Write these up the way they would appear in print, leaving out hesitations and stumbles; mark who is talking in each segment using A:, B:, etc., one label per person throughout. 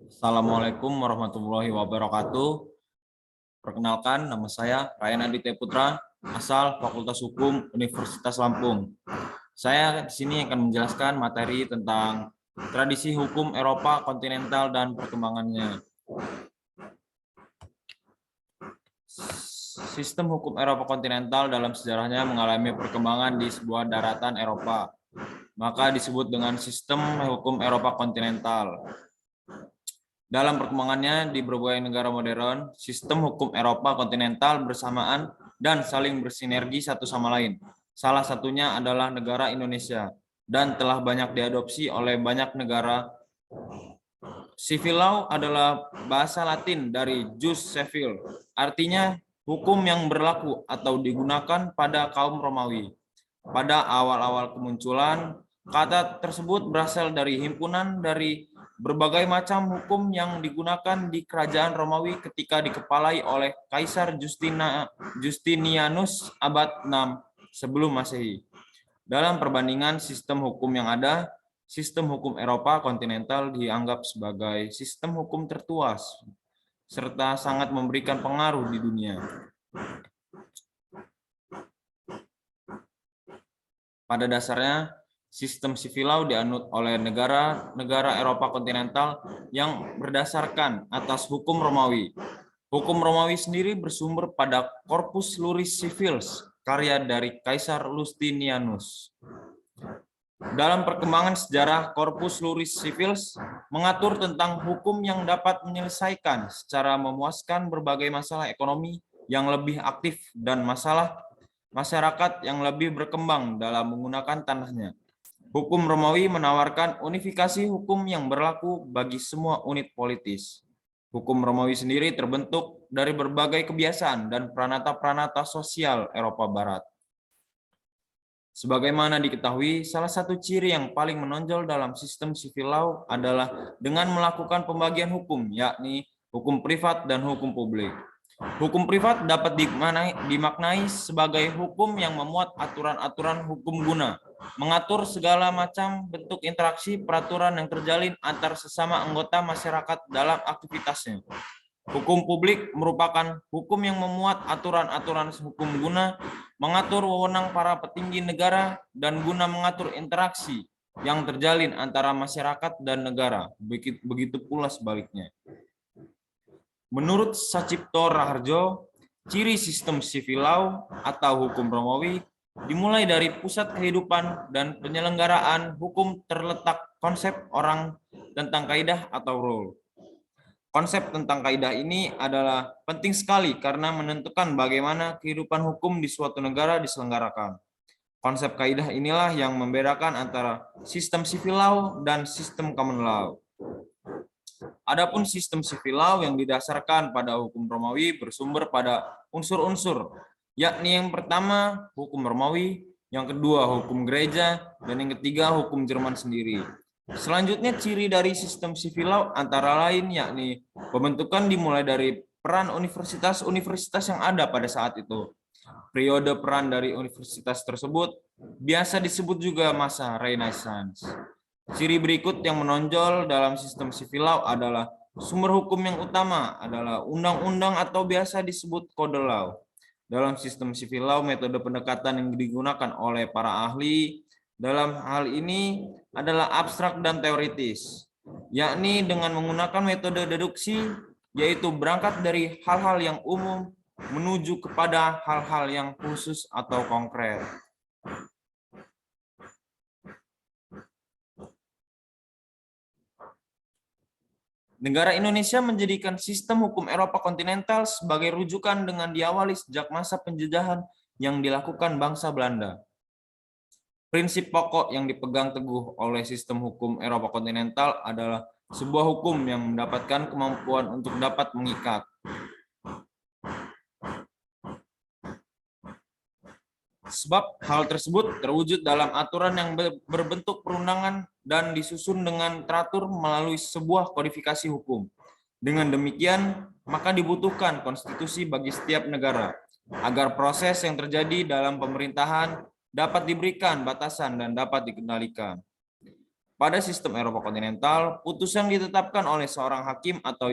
A: Assalamualaikum warahmatullahi wabarakatuh. Perkenalkan, nama saya Ryan Aditya Putra, asal Fakultas Hukum Universitas Lampung. Saya di sini akan menjelaskan materi tentang tradisi hukum Eropa kontinental dan perkembangannya. Sistem hukum Eropa kontinental dalam sejarahnya mengalami perkembangan di sebuah daratan Eropa, maka disebut dengan sistem hukum Eropa kontinental. Dalam perkembangannya di berbagai negara modern, sistem hukum Eropa kontinental bersamaan dan saling bersinergi satu sama lain. Salah satunya adalah negara Indonesia dan telah banyak diadopsi oleh banyak negara. Civil law adalah bahasa Latin dari jus civil, artinya hukum yang berlaku atau digunakan pada kaum Romawi. Pada awal-awal kemunculan, kata tersebut berasal dari himpunan dari berbagai macam hukum yang digunakan di kerajaan Romawi ketika dikepalai oleh Kaisar Justinianus abad 6 sebelum Masehi. Dalam perbandingan sistem hukum yang ada, sistem hukum Eropa kontinental dianggap sebagai sistem hukum tertua serta sangat memberikan pengaruh di dunia. Pada dasarnya, sistem civil law dianut oleh negara-negara Eropa kontinental yang berdasarkan atas hukum Romawi. Hukum Romawi sendiri bersumber pada Corpus Juris Civilis, karya dari Kaisar Justinianus. Dalam perkembangan sejarah, Corpus Juris Civilis mengatur tentang hukum yang dapat menyelesaikan secara memuaskan berbagai masalah ekonomi yang lebih aktif dan masalah masyarakat yang lebih berkembang dalam menggunakan tanahnya. Hukum Romawi menawarkan unifikasi hukum yang berlaku bagi semua unit politis. Hukum Romawi sendiri terbentuk dari berbagai kebiasaan dan pranata-pranata sosial Eropa Barat. Sebagaimana diketahui, salah satu ciri yang paling menonjol dalam sistem civil law adalah dengan melakukan pembagian hukum, yakni hukum privat dan hukum publik. Hukum privat dapat dimaknai sebagai hukum yang memuat aturan-aturan hukum guna, mengatur segala macam bentuk interaksi peraturan yang terjalin antar sesama anggota masyarakat dalam aktivitasnya. Hukum publik merupakan hukum yang memuat aturan-aturan hukum guna, mengatur wewenang para petinggi negara, dan guna mengatur interaksi yang terjalin antara masyarakat dan negara, begitu pula sebaliknya. Menurut Sacipto Raharjo, ciri sistem civil law atau hukum Romawi dimulai dari pusat kehidupan dan penyelenggaraan hukum terletak konsep orang tentang kaidah atau rule. Konsep tentang kaidah ini adalah penting sekali karena menentukan bagaimana kehidupan hukum di suatu negara diselenggarakan. Konsep kaidah inilah yang membedakan antara sistem civil law dan sistem common law. Adapun sistem civil law yang didasarkan pada hukum Romawi bersumber pada unsur-unsur, yakni yang pertama hukum Romawi, yang kedua hukum gereja, dan yang ketiga hukum Jerman sendiri. Selanjutnya ciri dari sistem civil law antara lain yakni pembentukan dimulai dari peran universitas-universitas yang ada pada saat itu. Periode peran dari universitas tersebut biasa disebut juga masa Renaissance. Ciri berikut yang menonjol dalam sistem civil law adalah sumber hukum yang utama adalah undang-undang atau biasa disebut kode law. Dalam sistem civil law, metode pendekatan yang digunakan oleh para ahli dalam hal ini adalah abstrak dan teoritis, yakni dengan menggunakan metode deduksi, yaitu berangkat dari hal-hal yang umum menuju kepada hal-hal yang khusus atau konkret. Negara Indonesia menjadikan sistem hukum Eropa kontinental sebagai rujukan dengan diawali sejak masa penjajahan yang dilakukan bangsa Belanda. Prinsip pokok yang dipegang teguh oleh sistem hukum Eropa kontinental adalah sebuah hukum yang mendapatkan kemampuan untuk dapat mengikat. Sebab hal tersebut terwujud dalam aturan yang berbentuk perundangan dan disusun dengan teratur melalui sebuah kodifikasi hukum. Dengan demikian, maka dibutuhkan konstitusi bagi setiap negara, agar proses yang terjadi dalam pemerintahan dapat diberikan batasan dan dapat dikendalikan. Pada sistem Eropa kontinental, putusan ditetapkan oleh seorang hakim atau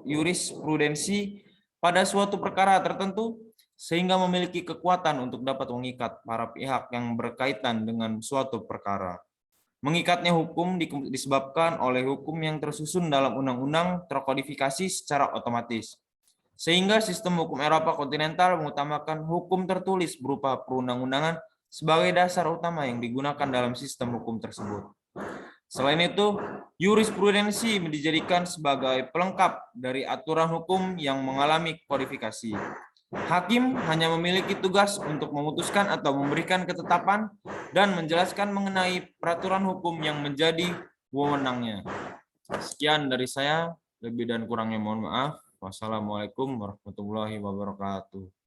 A: jurisprudensi pada suatu perkara tertentu sehingga memiliki kekuatan untuk dapat mengikat para pihak yang berkaitan dengan suatu perkara. Mengikatnya hukum disebabkan oleh hukum yang tersusun dalam undang-undang terkodifikasi secara otomatis. Sehingga sistem hukum Eropa kontinental mengutamakan hukum tertulis berupa perundang-undangan sebagai dasar utama yang digunakan dalam sistem hukum tersebut. Selain itu, jurisprudensi dijadikan sebagai pelengkap dari aturan hukum yang mengalami kodifikasi. Hakim hanya memiliki tugas untuk memutuskan atau memberikan ketetapan dan menjelaskan mengenai peraturan hukum yang menjadi wewenangnya. Sekian dari saya, lebih dan kurangnya mohon maaf. Wassalamualaikum warahmatullahi wabarakatuh.